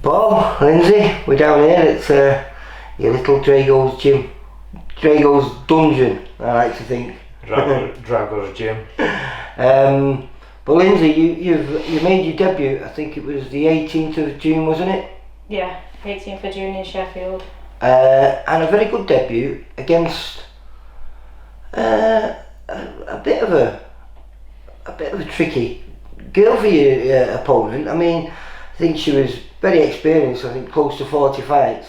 Paul, Linzi, we're down here at your little Drago's gym. Drago's dungeon, I like to think. Drago's gym. But Linzi, you made your debut, I think it was the 18th of June, wasn't it? Yeah, 18th of June in Sheffield. And a very good debut against a bit of a tricky girl for your opponent. I mean, I think she was very experienced. I think close to 40 fights,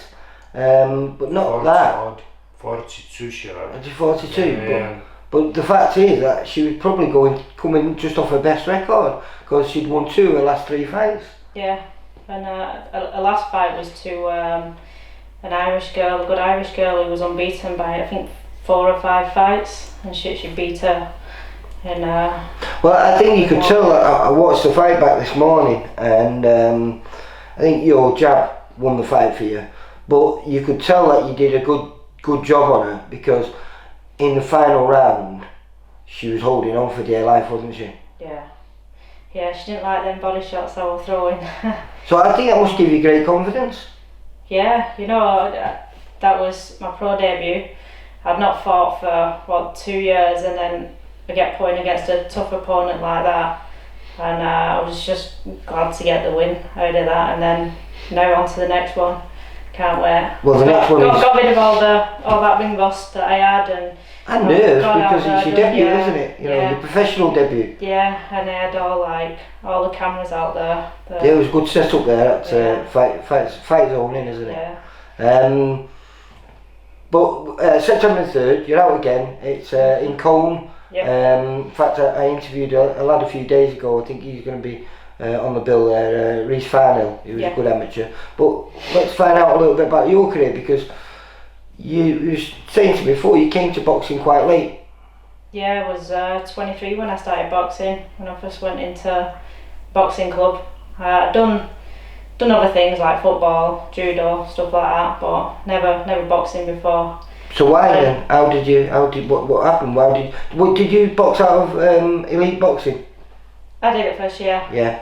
but not 40 that. odd. 42 she had. 42. Yeah. But the fact is that she was probably coming just off her best record because she'd won 2 of her last 3 fights. Yeah, and her last fight was to an Irish girl, a good Irish girl who was unbeaten by I think 4 or 5 fights, and she beat her. Well, I think you could tell. I watched the fight back this morning, and I think your jab won the fight for you. But you could tell that you did a good job on her because in the final round, she was holding on for dear life, wasn't she? Yeah, she didn't like them body shots I was throwing. So I think that must give you great confidence. Yeah, you know, that was my pro debut. I'd not fought for 2 years, and then I get put in against a tough opponent like that, and I was just glad to get the win out of that, and then now on to the next one. Can't wait. Well, the next one got rid of all that ring rust that I had, and nerves because it's your debut, isn't it? You know, your professional debut. Yeah, and I had all the cameras out there. There was a good setup there at fight zone in, isn't it? Yeah. But September 3rd, you're out again. It's in Cone. Yep. In fact, I interviewed a lad a few days ago. I think he's going to be on the bill there, Reece Farnell, who was a good amateur. But let's find out a little bit about your career, because you were saying to me before, you came to boxing quite late. Yeah, I was 23 when I started boxing, when I first went into boxing club. I'd done other things like football, judo, stuff like that, but never boxing before. So why then? What happened? Did you box out of elite boxing? I did it first year. Yeah.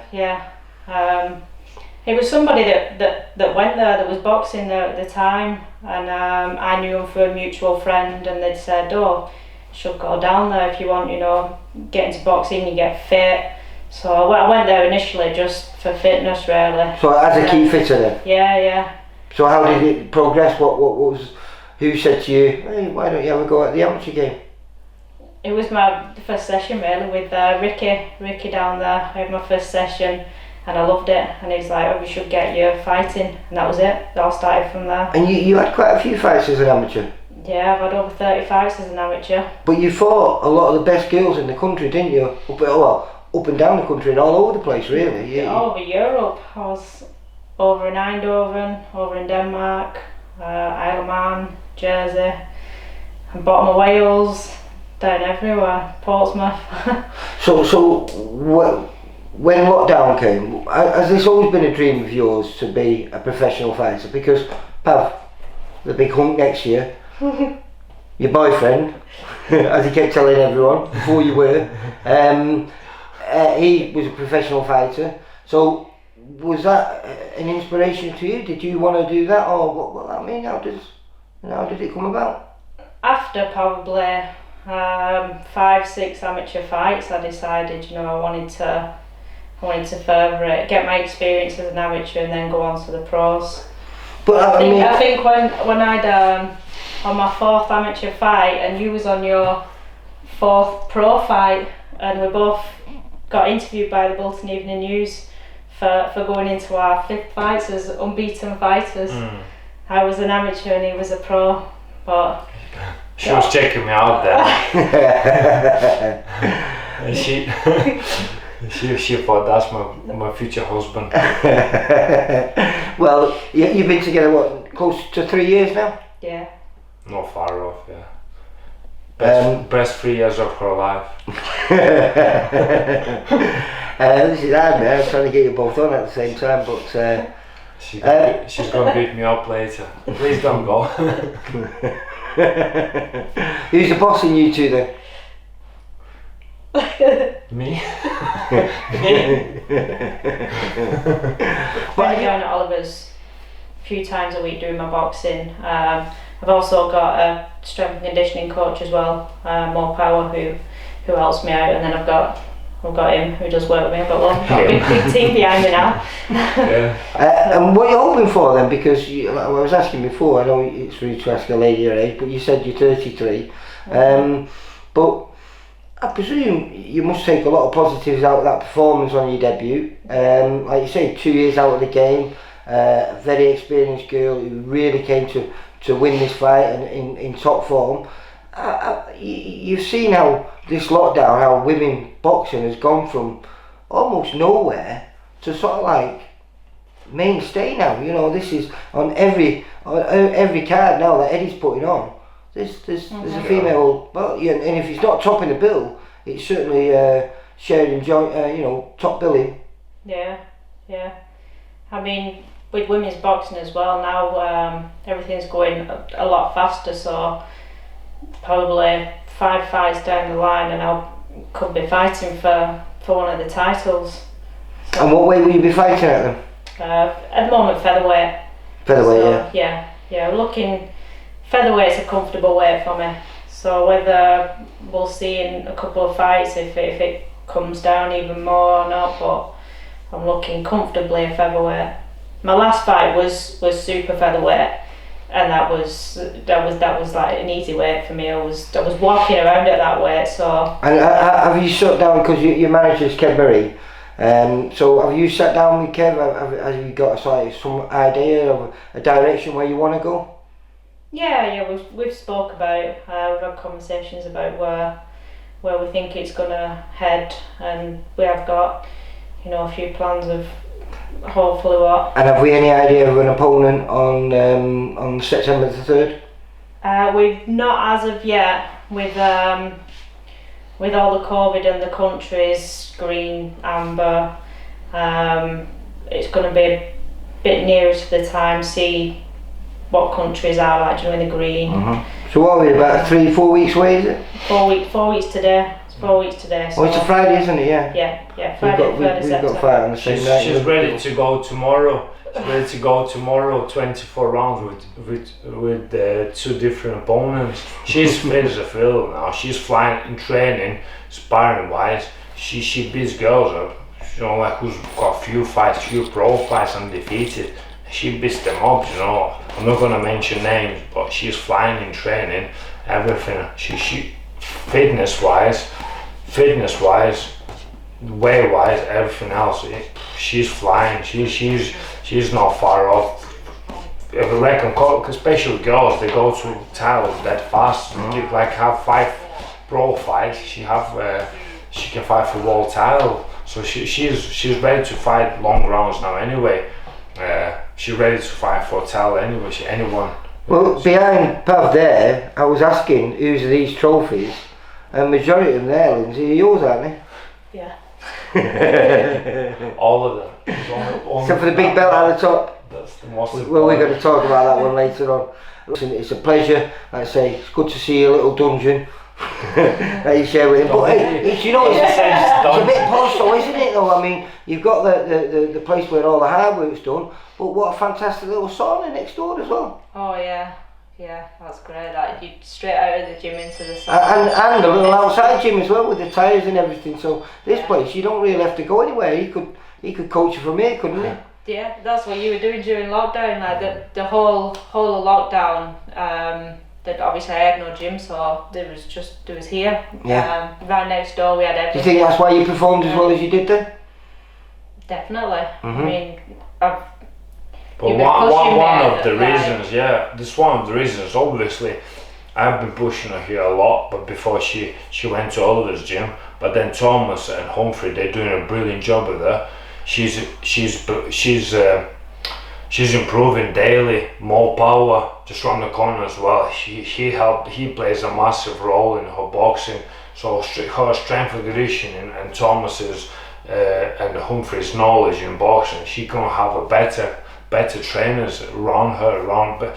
It was somebody that went there that was boxing there at the time, and I knew him through a mutual friend, and they'd said, "Oh, you should go down there if you want, get into boxing, you get fit." So I went there initially just for fitness, really. So as a key fitter then? Yeah. So how did it progress? What was? Who said to you, "Hey, why don't you have a go at the amateur game?" It was my first session really with Ricky down there. I had my first session and I loved it, and he's like, "Oh, we should get you fighting," and that was it. It all started from there. And you had quite a few fights as an amateur? Yeah, I've had over 30 fights as an amateur. But you fought a lot of the best girls in the country, didn't you? Up and down the country and all over the place, really. All over Europe. I was over in Eindhoven, over in Denmark, Isle of Man, Jersey, and bottom of Wales, down everywhere, Portsmouth. So when lockdown came, has this always been a dream of yours to be a professional fighter? Because Pav, the big hunk next year, your boyfriend, as he kept telling everyone before you were, he was a professional fighter. So was that an inspiration to you? Did you want to do that, or what? I mean, how did it come about? After probably 5-6 amateur fights, I decided, I wanted to further it, get my experience as an amateur, and then go on to the pros. But I think when I'd on my 4th amateur fight, and you was on your 4th pro fight, and we both got interviewed by the Bolton Evening News for going into our 5th fights as unbeaten fighters. I was an amateur and he was a pro, but she was checking me out then. And she thought that's my future husband. Well, you've been together what, close to 3 years now? Yeah. Not far off, yeah. Best 3 years of her life. This is hard, man. I'm trying to get you both on at the same time, but she's gonna beat me up later. Please don't go. Who's the boss in you two then? Me. I'm going to Oliver's a few times a week doing my boxing. I've also got a strength and conditioning coach as well, More Power, who helps me out, and then I've got him who does work with me. I've got a big team behind me now. And what are you hoping for then? Because like I was asking before, I know it's rude to ask a lady your age, but you said you're 33. But I presume you must take a lot of positives out of that performance on your debut. Like you say, 2 years out of the game, a very experienced girl who really came to win this fight and in top form. You've seen how this lockdown, how women boxing has gone from almost nowhere to sort of like mainstay now. You know, this is on every card now that Eddie's putting on. There's a female, well, yeah, and if it's not topping the bill, it's certainly sharing joint, top billing. Yeah. I mean, with women's boxing as well now, everything's going a lot faster. So probably 5 fights down the line, and I could be fighting for one of the titles. So, and what weight will you be fighting at them? At the moment, featherweight. Featherweight, yeah. Looking. Featherweight's a comfortable weight for me, so whether we'll see in a couple of fights if it comes down even more or not, but I'm looking comfortably at featherweight. My last fight was super featherweight, and that was like an easy weight for me. I was walking around at that weight. So. And have you sat down, because your manager's Kev Murray? So have you sat down with Kev? Have you got some idea of a direction where you want to go? Yeah, we've spoke about it. We've had conversations about where we think it's gonna head, and we have got, a few plans of hopefully what. And have we any idea of an opponent on September the 3rd? We've not as of yet, with all the COVID and the countries, green, amber. It's gonna be a bit nearer to the time. See what countries are actually in the green. So what are we, about 3-4 weeks away, is it? 4 weeks today. It's 4 weeks today. So it's a Friday, isn't it? Yeah. Friday, we've got a fight on the same night. She's ready to go tomorrow. She's ready to go tomorrow, 24 rounds with 2 different opponents. She's fit as a fiddle now. She's flying in training, sparring wise. She beats girls up. Who's got few pro fights undefeated. She beats them up, I'm not gonna mention names, but she's flying in training, everything. She fitness wise, weight wise, everything else. She's flying. She's not far off. If I reckon, especially girls, they go to titles that fast. Like have 5 pro fights. She can fight for world title. So she's ready to fight long rounds now anyway. She's ready to fight for a title anyway. Anyone. Well, behind Pav there, I was asking whose are these trophies, and majority of them there, Linzi, are yours, aren't they? Yeah. All of them. Except for the big belt at the top. That's the most important. Well, we're going to talk about that one later on. Listen, it's a pleasure. Like I say, it's good to see a little dungeon that you share with him. But it's a bit posh though, isn't it though? I mean, you've got the place where all the hard work's done, but what a fantastic little sauna next door as well. Oh yeah, that's great. That you straight out of the gym into the sauna. And a little outside gym as well with the tyres and everything. So this place, you don't really have to go anywhere. He could coach you from here, couldn't he? Yeah, that's what you were doing during lockdown. Like the whole of lockdown. That obviously I had no gym, so there was here. Yeah. Right next door we had everything. Do you think that's why you performed as well as you did then? Definitely. I mean, but one of the reasons, this one of the reasons, obviously, I've been pushing her here a lot, but before she went to Oliver's gym, but then Thomas and Humphrey, they're doing a brilliant job with her. She's improving daily, more power, just around the corner as well. He plays a massive role in her boxing. So her strength and conditioning and Thomas's and Humphrey's knowledge in boxing, she gonna have a better trainers around her.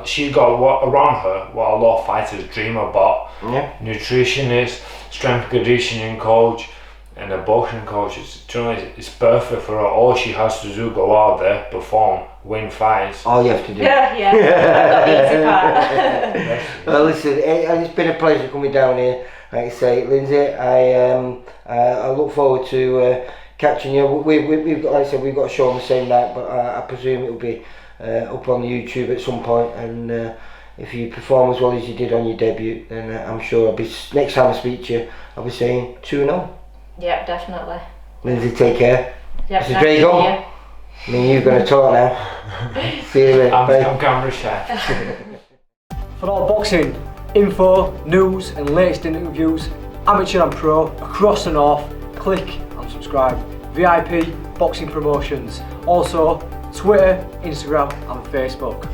She's got around her what a lot of fighters dream about. Yeah. Nutritionist, strength conditioning coach, And a boxing coach it's perfect for her. All she has to do, go out there, perform, win fights. All you have to do. Yeah, I've got the easy part. Well, listen, it's been a pleasure coming down here. Like I say, Lindsay, I look forward to catching you. We've got, like I said, we've got a show on the same night, but I presume it'll be up on the YouTube at some point. And if you perform as well as you did on your debut, then I'm sure next time I speak to you, I'll be saying 2-0. Yep, definitely. Lindsay, take care. Yep, Mr. Drago, me and you're going to talk now. See you later. I'm camera shy. For all boxing info, news and latest interviews, amateur and pro, across the north, click and subscribe. VIP Boxing Promotions. Also Twitter, Instagram and Facebook.